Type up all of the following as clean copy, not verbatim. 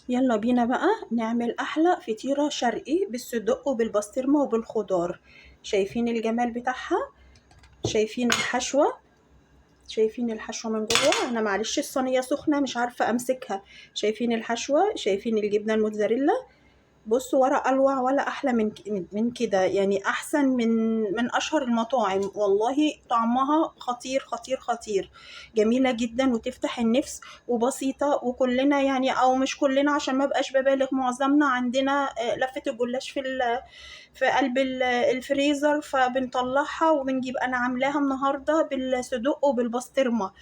يلا بينا بقى نعمل احلى فطيرة شرقي بالصدق وبالبسطرمة وبالخضار. شايفين الجمال بتاعها؟ شايفين الحشوة؟ شايفين الحشوة من جوه؟ انا معلش الصينية سخنة مش عارفة امسكها. شايفين الحشوة؟ شايفين الجبنة الموتزاريلا؟ بصوا، ولا اروع ولا احلى من كده، يعني احسن من اشهر المطاعم. والله طعمها خطير خطير خطير. جميله جدا وتفتح النفس وبسيطه، وكلنا يعني او مش كلنا عشان ما بقاش ببالغ، معظمنا عندنا لفه الجلاش في قلب الفريزر، فبنطلعها وبنجيب. انا عاملاها النهارده بالصدق وبالبسطرمه.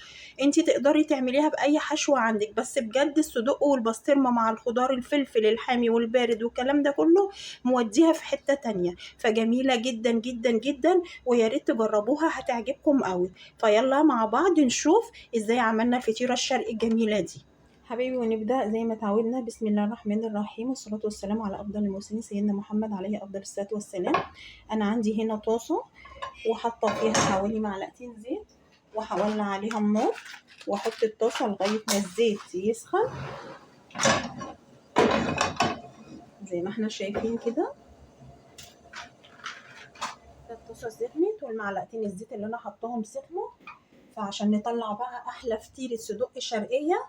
انتي تقدري تعمليها باي حشوه عندك، بس بجد الصدق والبسطرمه مع الخضار الفلفل الحامي والبارد والكلام ده كله موديها في حته تانية. فجميله جدا جدا جدا، ويا ريت تجربوها هتعجبكم قوي. فيلا مع بعض نشوف ازاي عملنا الفطيره الشرقي الجميله دي حبيبي. ونبدأ زي ما تعودنا، بسم الله الرحمن الرحيم، والصلاة والسلام على أفضل المرسلين سيدنا محمد عليه أفضل الصلاة والسلام. أنا عندي هنا طاسة وحاطة فيها حوالي معلقتين زيت، وهولع عليها النار وأحط الطاسة لغاية ما الزيت يسخن زي ما احنا شايفين كده. الطاسة سخنت والمعلقتين الزيت اللي أنا حطاهم سخنوا. فعشان نطلع بقى أحلى فطيرة صدق شرقية،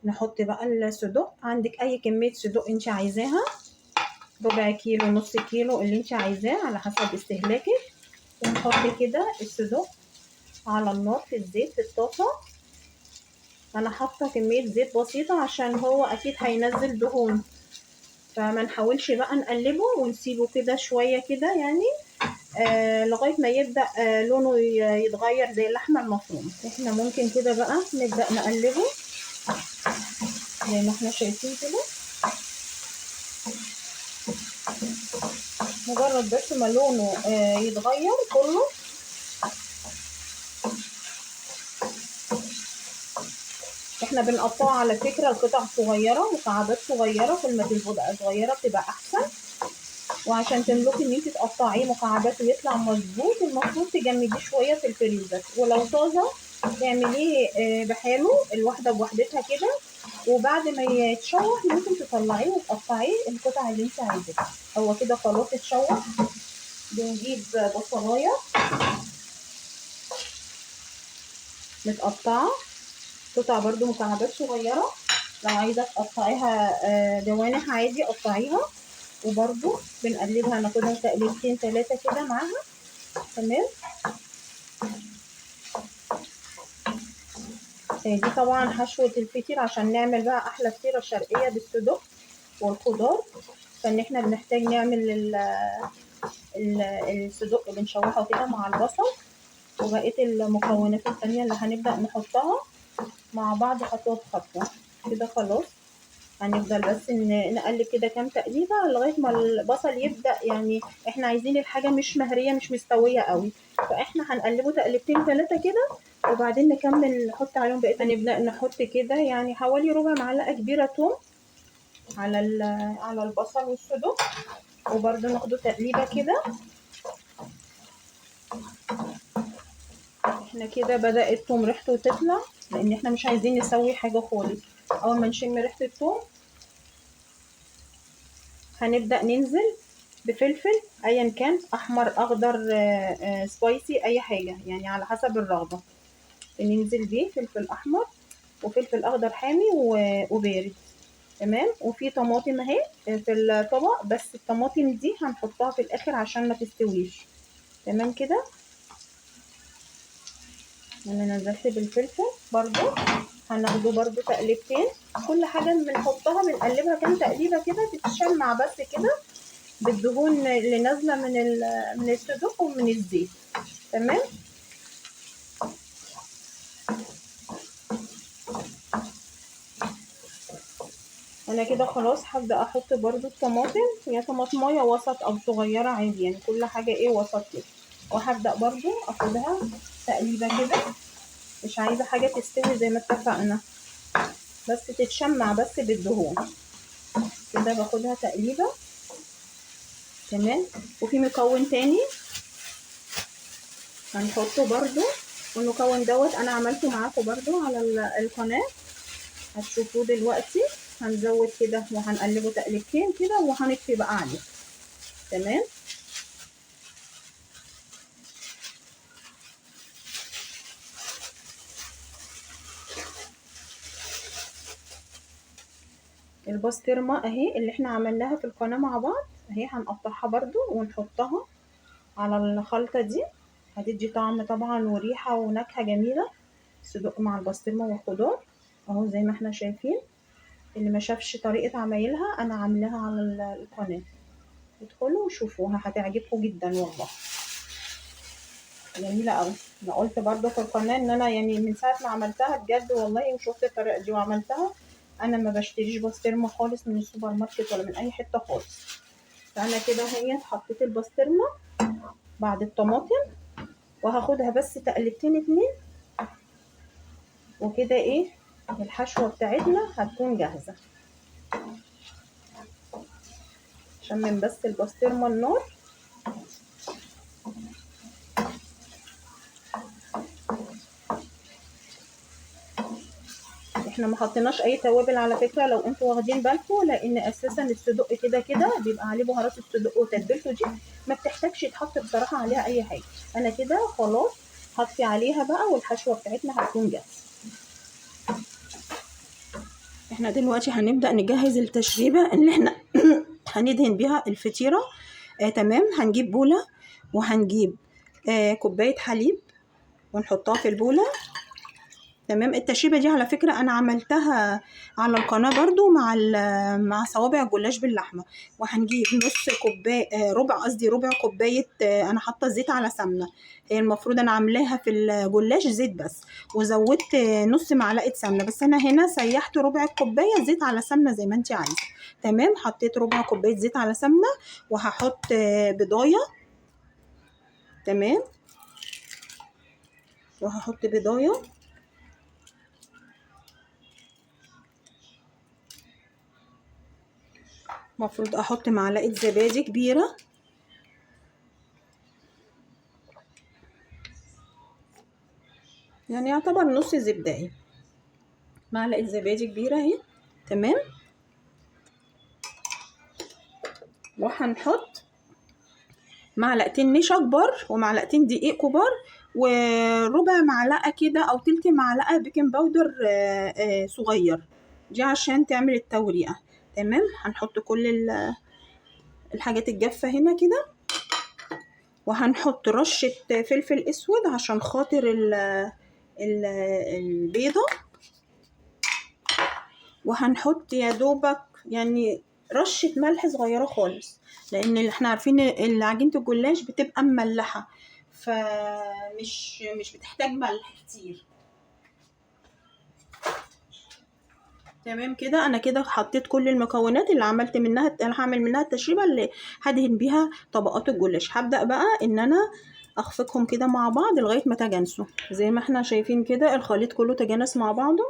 نحط بقى الصدق. عندك أي كمية صدق انت عايزاها، ربع كيلو، نص كيلو، اللي انت عايزاه على حسب استهلاكك. ونحط كده الصدق على النار في الزيت في الطاسة. انا حاطه كمية زيت بسيطة عشان هو اكيد هينزل دهون، فما نحاولش بقى نقلبه ونسيبه كده شوية كده يعني لغاية ما يبدأ لونه يتغير زي اللحمة المفرومة. احنا ممكن كده بقى نبدأ نقلبه زي ما احنا شايفين كده، مجرد بس ما لونه يتغير كله. احنا بنقطعه على فكرة لقطع صغيرة، مكعبات صغيرة، كل ما تبقى صغيرة بتبقى احسن. وعشان تملكي ان انت تقطعيه مكعبات ويطلع مظبوط، المفروض تجمديه شوية في الفريزر. ولو طازة تعمليه بحاله الواحدة بوحدتها كده، وبعد ما يتشوح ممكن تطلعيه وتقطعيه القطع اللي انت عايزاها. هو كده خلاص اتشوح. بنجيب بصلاية متقطعة قطع برضو مكعبات صغيرة، لو عايزة تقطعيها جوانح عادي قطعيها. وبرضو بنقلبها، ناخدها تقليبتين 3 كده معاها. تمام. دي طبعا حشوة الفطير عشان نعمل بقى احلى فطيرة شرقية بالصدق والخضار. فان احنا بنحتاج نعمل الصدق بنشوحه كده مع البصل وبقية المكونات التانية اللي هنبدأ نحطها مع بعض خطوة بخطوة كده. خلاص هنفضل بس نقلب كده كام تقليبة لغاية ما البصل يبدأ، يعني احنا عايزين الحاجة مش مهرية مش مستوية قوي، فاحنا هنقلبه تقلبتين 3 كده وبعدين نكمل نحط عليهم بقية. هنبدأ نحط كده يعني حوالي ربع معلقة كبيرة توم على البصل والصدق، وبرده ناخده تقليبة كده. احنا كده بدأ التوم ريحته تطلع، لان احنا مش عايزين نسوي حاجة خالص. اول ما نشم ريحة التوم هنبدأ ننزل بفلفل ايا كان، احمر اخضر سبايسي اي حاجة يعني على حسب الرغبة. بننزل بيه فلفل احمر وفلفل اخضر حامي وبارد. تمام. وفي طماطم اهي في الطبق، بس الطماطم دي هنحطها في الاخر عشان ما تستويش. تمام كده. انا نزلت بالفلفل برضو، هناخده برضو تقليبتين. كل حاجة بنحطها بنقلبها كام تقليبة كده تتشمع بس كده بالدهون اللي نازلة من الصدوق ومن الزيت. تمام. انا كده خلاص هبدأ احط برضو الطماطم، هي طماطمايه وسط او صغيرة عادي يعني، كل حاجة ايه وسط كده. وهبدأ برضو اخدها تقليبة كده، مش عايزة حاجة تستوي زي ما اتفقنا، بس تتشمع بس بالدهون كده. باخدها تقليبة. تمام. وفي مكون تاني هنحطه برضو، والمكون دوت انا عملته معاكم برضو على القناة، هتشوفوه دلوقتي. هنزود كده وهنقلبه تقليبتين كده وهنطفي بقى عليه. تمام. البسطرمه اهي اللي احنا عملناها في القناه مع بعض اهي، هنقطعها برضو ونحطها على الخلطه دي، هتدي طعم طبعا وريحه ونكهه جميله، صدق مع البسطرمه والخضار اهو زي ما احنا شايفين. اللي ما شافش طريقه عمايلها انا عاملاها على القناه، ادخلوا وشوفوها هتعجبكم جدا والله، جميله قوي. انا قلت برضو في القناه ان انا يعني من ساعه ما عملتها بجد والله وشفت الطريقه دي وعملتها، انا ما بشتريش بسطرمه خالص من السوبر ماركت ولا من اي حته خالص. فانا كده هي حطيت البسطرمه بعد الطماطم وهاخدها بس تقلبتين اتنين وكده ايه الحشوه بتاعتنا هتكون جاهزه. شمم بس البسطرمه النار. احنا ما حطيناش اي توابل على فكره لو انتوا واخدين بالكم، لان اساسا الصدق كده كده بيبقى عليه بهارات الصدق وتتبيلته دي ما بتحتاجش يتحط بصراحه عليها اي حاجه. انا كده خلاص هطفي عليها بقى والحشوه بتاعتنا هتكون جاهزه. احنا دلوقتي هنبدا نجهز التشريبه اللي احنا هندهن بيها الفطيره. تمام. هنجيب بوله وهنجيب كوبايه حليب ونحطها في البوله. تمام. التشريبه دي على فكره انا عملتها على القناه برضو مع صوابع الجلاش باللحمه. وهنجيب نص كوبايه ربع كوبايه انا حاطه زيت على سمنه، هي المفروض انا عاملاها في الجلاش زيت بس، وزودت نص معلقه سمنه، بس انا هنا سيحت ربع الكوبايه زيت على سمنه زي ما انت عايزه. تمام. حطيت ربع كوبايه زيت على سمنه وهحط بضايه. تمام. وهحط بضايه مفروض احط معلقه زبادي كبيره، يعني يعتبر نص زبدة، معلقه زبادي كبيره اهي. تمام. وهنحط معلقتين نشا كبار ومعلقتين دقيق كبار وربع معلقه كده او تلت معلقه بيكنج باودر صغير، دي عشان تعمل التوريقه. تمام. هنحط كل الحاجات الجافه هنا كده، وهنحط رشه فلفل اسود عشان خاطر البيضه، وهنحط يا دوبك يعني رشة ملح صغيرة خالص، لان احنا عارفين ان عجينة الجلاش بتبقى مملحة مش بتحتاج ملح كتير. تمام كده. انا كده حطيت كل المكونات اللي عملت منها، انا هعمل منها التشريبة اللي هدهن بيها طبقات الجلاش. هبدأ بقى ان انا اخفقهم كده مع بعض لغاية ما تجانسوا زي ما احنا شايفين كده. الخليط كله تجانس مع بعضه،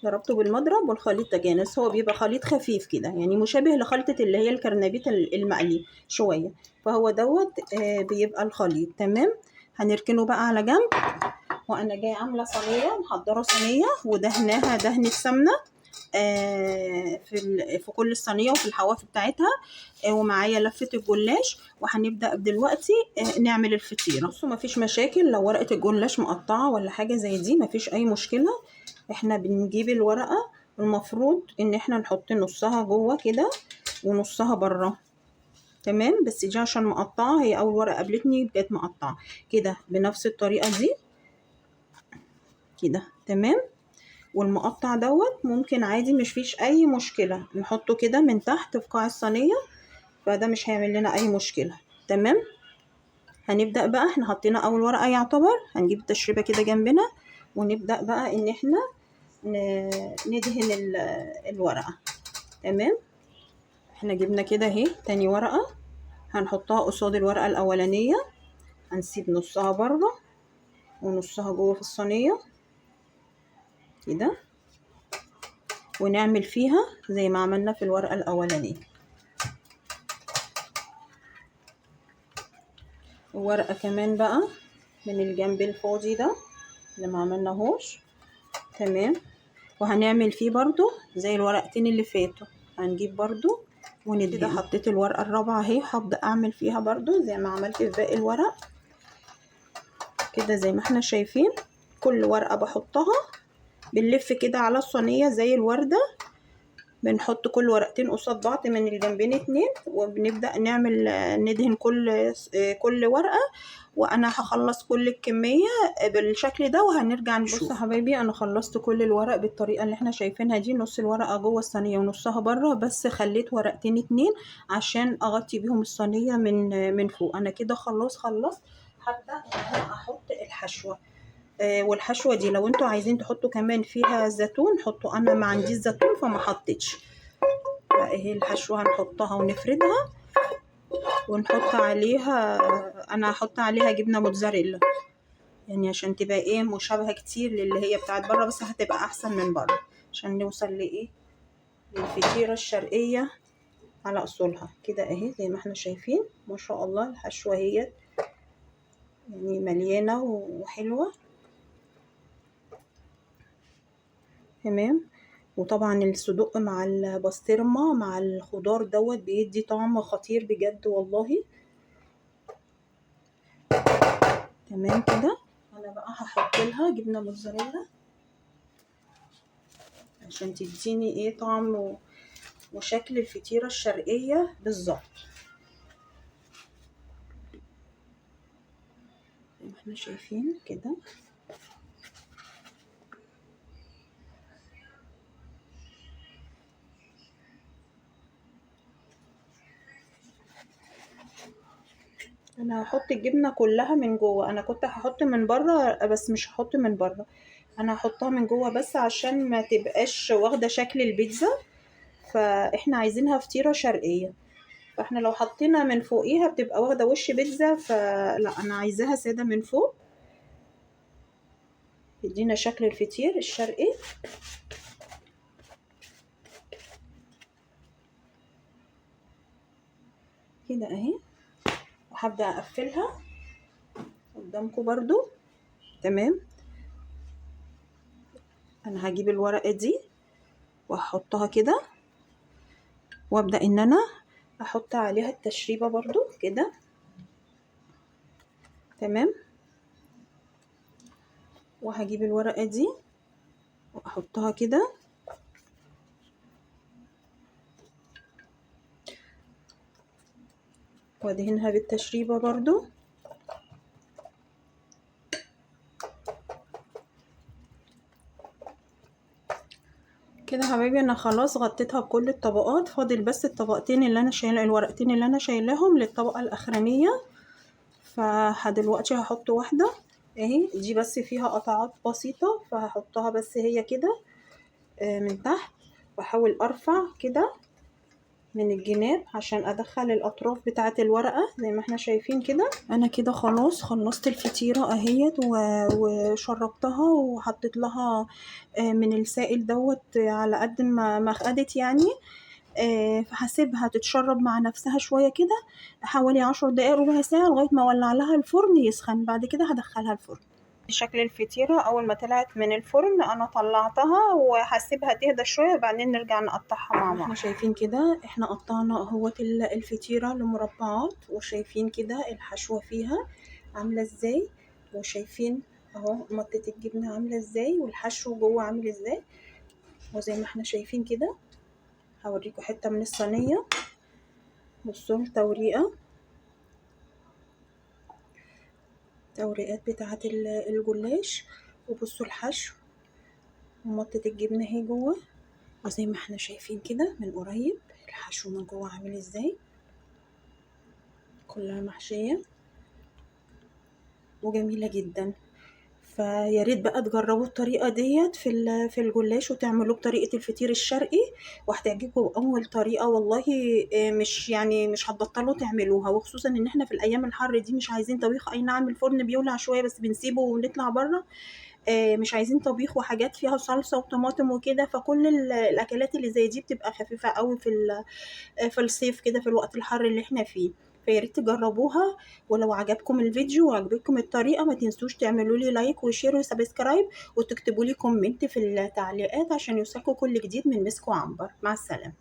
ضربته بالمضرب والخليط تجانس. هو بيبقى خليط خفيف كده يعني مشابه لخلطة اللي هي الكرنبيت المقلي شوية، فهو دوت بيبقى الخليط. تمام. هنركنه بقى على جنب. وانا جايه عامله صينيه، محضره صينيه ودهناها دهنه سمنه في كل الصينيه وفي الحواف بتاعتها، ومعايا لفه الجلاش. وهنبدا دلوقتي نعمل الفطيره. بصوا مفيش مشاكل لو ورقه الجلاش مقطعه ولا حاجه زي دي، مفيش اي مشكله. احنا بنجيب الورقه المفروض ان احنا نحط نصها جوه كده ونصها بره. تمام. بس دي عشان مقطعه، هي اول ورقه قابلتني كانت مقطعه كده بنفس الطريقه دي كده. تمام. والمقطع دوت ممكن عادي مش فيش اي مشكله نحطه كده من تحت في قاع الصينيه، فده مش هيعمل لنا اي مشكله. تمام. هنبدا بقى، احنا حطينا اول ورقه يعتبر، هنجيب التشريبه كده جنبنا ونبدا بقى ان احنا ندهن الورقه. تمام. احنا جبنا كده اهي تاني ورقه، هنحطها قصاد الورقه الاولانيه، هنسيب نصها بره ونصها جوه في الصينيه كده، ونعمل فيها زي ما عملنا في الورقه الاولانيه. وورقه كمان بقى من الجنب الفاضي ده اللي ما عملناهوش. تمام. وهنعمل فيه برضو زي الورقتين اللي فاتوا. هنجيب برضو وندهن. كده حطيت الورقة الرابعة اهي، هبدأ اعمل فيها برضو زي ما عملت في باقي الورق كده زي ما احنا شايفين. كل ورقة بحطها بنلف كده على الصينية زي الوردة، بنحط كل ورقتين قصاد بعض من الجنبين اتنين، وبنبدأ نعمل ندهن كل ورقة. وانا هخلص كل الكمية بالشكل ده وهنرجع نشوف. بصوا حبايبي انا خلصت كل الورق بالطريقة اللي احنا شايفينها دي، نص الورقة جوه الصينية ونصها بره، بس خليت ورقتين اتنين عشان اغطي بيهم الصينية من فوق. انا كده خلصت. هبدأ انا احط الحشوة. والحشوة دي لو انتوا عايزين تحطوا كمان فيها زيتون حطوا، انا ما عنديش زيتون فما حطيتش. اهي الحشوة هنحطها ونفردها ونحط عليها، انا هحط عليها جبنة موتزاريلا يعني عشان تبقى ايه مشابهة كتير للي هي بتاعت بره، بس هتبقى احسن من بره عشان نوصل لايه للفطيرة الشرقية على اصولها كده اهي زي ما احنا شايفين. ما شاء الله الحشوة هي يعني مليانة وحلوة تمام. وطبعا الصدق مع البسطرمة مع الخضار دوت بيدي طعم خطير بجد والله. تمام كده. انا بقى هحط لها جبنة موتزاريلا عشان تديني ايه طعم وشكل الفطيرة الشرقية بالظبط زي ما احنا شايفين كده. انا هحط الجبنه كلها من جوه، انا كنت هحط من بره بس مش هحط من بره، انا هحطها من جوه بس عشان ما تبقاش واخده شكل البيتزا، فاحنا عايزينها فطيره شرقيه، فاحنا لو حطينا من فوقيها بتبقى واخده وش بيتزا، فلا انا عايزاها ساده من فوق يدينا شكل الفطير الشرقي كده اهي. وهبدا اقفلها قدامكم برضو تمام. انا هجيب الورقه دي واحطها كده وابدا ان انا احط عليها التشريبه برضو كده تمام. وهجيب الورقه دي واحطها كده وادهنها بالتشريبه برضو كده حبايبي. انا خلاص غطيتها بكل الطبقات، فاضل بس الطبقتين اللي انا شايله الورقتين اللي انا شايلاهم للطبقه الاخرانيه. فدلوقتي هحط واحده اهي دي بس فيها قطعات بسيطه، فهحطها بس هي كده من تحت، واحاول ارفع كده من الجناب عشان ادخل الاطراف بتاعه الورقه زي ما احنا شايفين كده. انا كده خلاص خلصت الفطيره اهيت وشربتها وحطيت لها من السائل دوت على قد ما خدت يعني، فهسيبها تتشرب مع نفسها شويه كده حوالي 10 دقايق ربع ساعه لغايه ما اولع لها الفرن يسخن، بعد كده هدخلها الفرن. شكل الفطيرة أول ما طلعت من الفرن أنا طلعتها وهسيبها تهدى شوية وبعدين نرجع نقطعها مع بعض. احنا شايفين كده احنا قطعنا اهوت الفطيرة لمربعات، وشايفين كده الحشوة فيها عاملة ازاي، وشايفين اهو مطة الجبنة عاملة ازاي والحشو جوه عامل ازاي، وزي ما احنا شايفين كده هوريكم حتة من الصينية. بصوا التوريقات بتاعة الجلاش، وبصوا الحشو ومطة الجبنة اهي جوه، وزي ما احنا شايفين كده من قريب الحشو من جوه عامل ازاي، كلها محشية وجميلة جدا. فيا ريت بقى تجربوا الطريقة ديت في الجلاش وتعملوه بطريقة الفطير الشرقي وهتعجبكم اول طريقة والله. مش هتبطلوا تعملوها، وخصوصا ان احنا في الايام الحر دي مش عايزين طبيخ، اي نعم الفرن بيولع شوية بس بنسيبه ونطلع بره، مش عايزين طبيخ وحاجات فيها صلصة وطماطم وكده، فكل الاكلات اللي زي دي بتبقى خفيفة قوي في الصيف كده في الوقت الحر اللي احنا فيه. فياريت تجربوها. ولو عجبكم الفيديو وعجبتكم الطريقة ما تنسوش تعملوا لي لايك وشير وسبسكرايب وتكتبوا لي كومنت في التعليقات عشان يوصلكوا كل جديد من مسك وعنبر. مع السلامة.